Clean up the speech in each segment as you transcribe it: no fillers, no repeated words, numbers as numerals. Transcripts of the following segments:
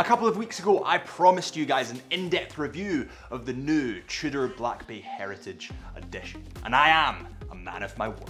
A couple of weeks ago, I promised you guys an in-depth review of the new Tudor Black Bay Heritage edition, and I am a man of my word.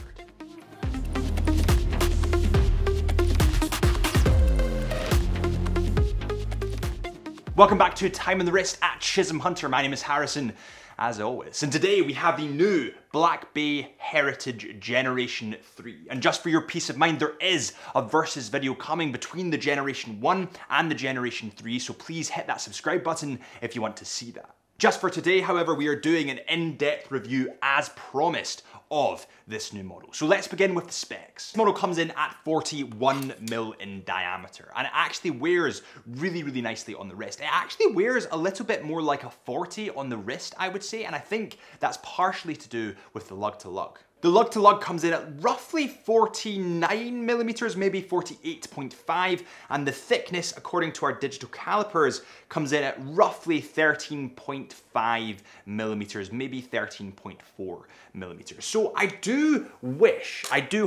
Welcome back to Time on the Wrist at Chisholm Hunter. My name is Harrison, as always. And today we have the new Black Bay Heritage Generation 3. And just for your peace of mind, there is a versus video coming between the Generation 1 and the Generation 3, so please hit that subscribe button if you want to see that. Just for today, however, we are doing an in-depth review, as promised, of this new model. So let's begin with the specs. This model comes in at 41mm in diameter, and it actually wears really, really nicely on the wrist. It actually wears a little bit more like a 40 on the wrist, I would say, and I think that's partially to do with the lug-to-lug. The lug-to-lug comes in at roughly 49mm, maybe 48.5, and the thickness, according to our digital calipers, comes in at roughly 13.5mm, maybe 13.4mm. So I do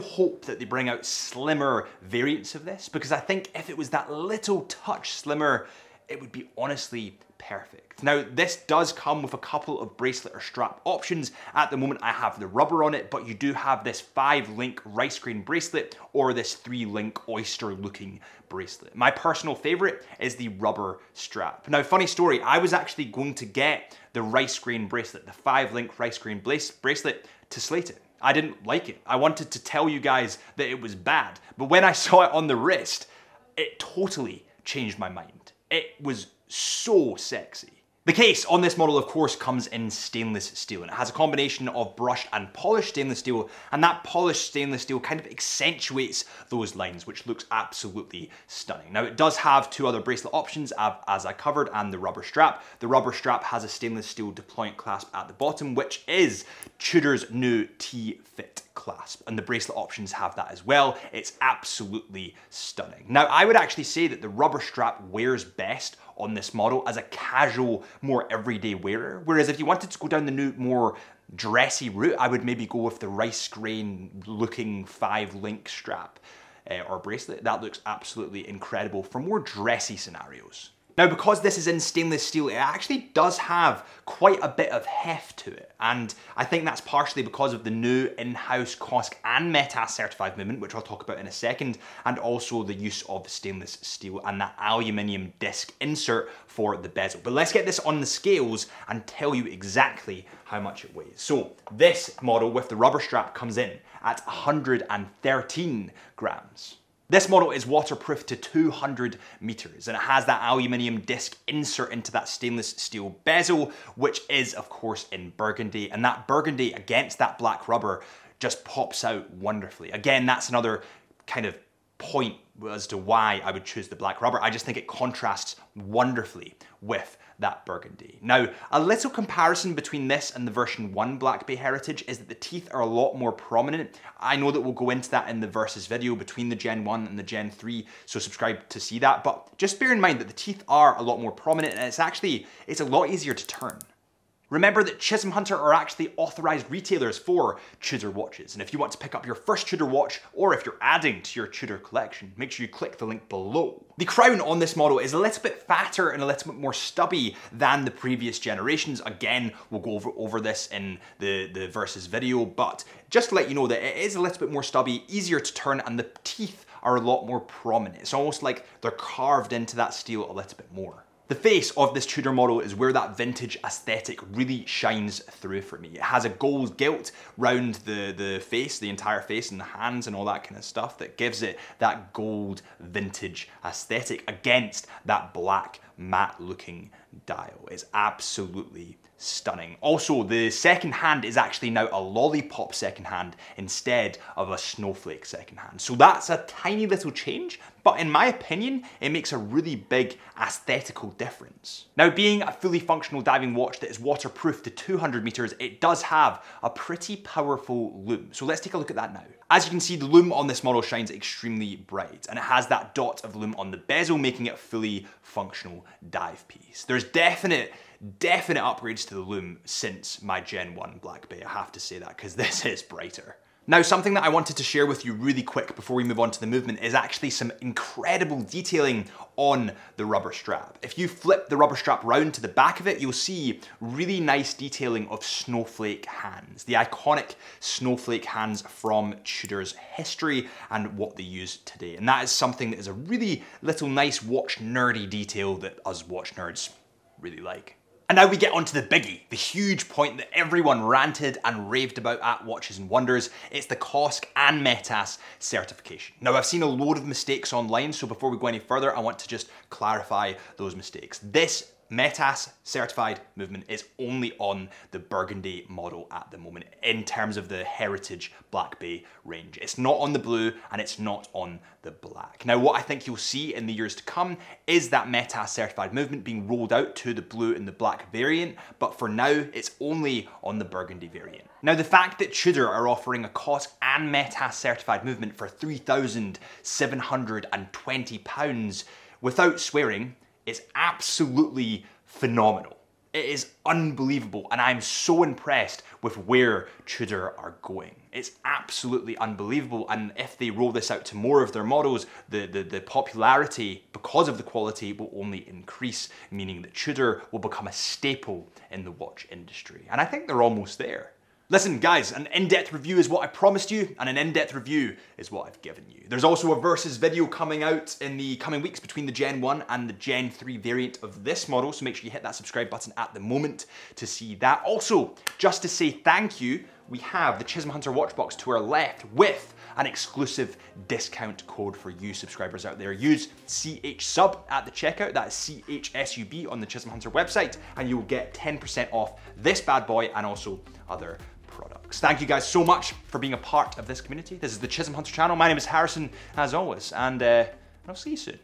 hope that they bring out slimmer variants of this, because I think if it was that little touch slimmer, it would be honestly perfect. Now, this does come with a couple of bracelet or strap options. At the moment, I have the rubber on it, but you do have this 5-link rice grain bracelet or this 3-link oyster-looking bracelet. My personal favorite is the rubber strap. Now, funny story, I was actually going to get the rice grain bracelet, the 5-link rice grain bracelet, to slate it. I didn't like it. I wanted to tell you guys that it was bad, but when I saw it on the wrist, it totally changed my mind. It was so sexy. The case on this model, of course, comes in stainless steel, and it has a combination of brushed and polished stainless steel, and that polished stainless steel kind of accentuates those lines, which looks absolutely stunning. Now, it does have two other bracelet options, as I covered, and the rubber strap. The rubber strap has a stainless steel deployant clasp at the bottom, which is Tudor's new T-Fit clasp, and the bracelet options have that as well. It's absolutely stunning. Now, I would actually say that the rubber strap wears best on this model as a casual, more everyday wearer, whereas if you wanted to go down the new, more dressy route, I would maybe go with the rice grain looking 5-link strap or bracelet. That looks absolutely incredible for more dressy scenarios. Now, because this is in stainless steel, it actually does have quite a bit of heft to it, and I think that's partially because of the new in-house COSC And METAS Certified movement, which I'll talk about in a second, and also the use of stainless steel and that aluminium disc insert for the bezel. But let's get this on the scales and tell you exactly how much it weighs. So this model with the rubber strap comes in at 113 grams. This model is waterproof to 200 meters, and it has that aluminium disc insert into that stainless steel bezel, which is, of course, in burgundy, and that burgundy against that black rubber just pops out wonderfully. Again, that's another kind of point as to why I would choose the black rubber. I just think it contrasts wonderfully with that burgundy. Now, a little comparison between this and the version 1 Black Bay Heritage is that the teeth are a lot more prominent. I know that we'll go into that in the versus video between the Gen 1 and the Gen 3, so subscribe to see that, but just bear in mind that the teeth are a lot more prominent, and it's a lot easier to turn. Remember that Chisholm Hunter are actually authorized retailers for Tudor watches, and if you want to pick up your first Tudor watch, or if you're adding to your Tudor collection, make sure you click the link below. The crown on this model is a little bit fatter and a little bit more stubby than the previous generations. Again, we'll go over this in the versus video, but just to let you know that it is a little bit more stubby, easier to turn, and the teeth are a lot more prominent. It's almost like they're carved into that steel a little bit more. The face of this Tudor model is where that vintage aesthetic really shines through for me. It has a gold gilt round the face, the entire face, and the hands and all that kind of stuff that gives it that gold vintage aesthetic against that black matte looking dial. It's absolutely stunning. Also, the second hand is actually now a lollipop second hand instead of a snowflake second hand. So that's a tiny little change, but in my opinion, it makes a really big aesthetical difference. Now, being a fully functional diving watch that is waterproof to 200 meters, it does have a pretty powerful loom. So let's take a look at that now. As you can see, the loom on this model shines extremely bright, and it has that dot of loom on the bezel, making it a fully functional dive piece. There's definite upgrades to the loom since my Gen 1 Black Bay, I have to say that, because this is brighter. Now, something that I wanted to share with you really quick before we move on to the movement is actually some incredible detailing on the rubber strap. If you flip the rubber strap round to the back of it, you'll see really nice detailing of snowflake hands, the iconic snowflake hands from Tudor's history and what they use today. And that is something that is a really little nice watch nerdy detail that us watch nerds really like. And now we get onto the biggie, the huge point that everyone ranted and raved about at Watches and Wonders. It's the COSC And METAS certification. Now, I've seen a load of mistakes online, so before we go any further, I want to just clarify those mistakes. This METAS certified movement is only on the burgundy model at the moment in terms of the Heritage Black Bay range. It's not on the blue and it's not on the black. Now, what I think you'll see in the years to come is that METAS certified movement being rolled out to the blue and the black variant, but for now, it's only on the burgundy variant. Now, the fact that Tudor are offering a COSC And METAS certified movement for £3,720 without swearing, it's absolutely phenomenal. It is unbelievable, and I'm so impressed with where Tudor are going. It's absolutely unbelievable, and if they roll this out to more of their models, the popularity, because of the quality, will only increase, meaning that Tudor will become a staple in the watch industry. And I think they're almost there. Listen, guys, an in-depth review is what I promised you, and an in-depth review is what I've given you. There's also a versus video coming out in the coming weeks between the Gen 1 and the Gen 3 variant of this model, so make sure you hit that subscribe button at the moment to see that. Also, just to say thank you, we have the Chisholm Hunter watch box to our left with an exclusive discount code for you subscribers out there. Use CHSUB at the checkout, that is CHSUB on the Chisholm Hunter website, and you will get 10% off this bad boy and also other products. Thank you guys so much for being a part of this community. This is the Chisholm Hunter channel. My name is Harrison, as always, and I'll see you soon.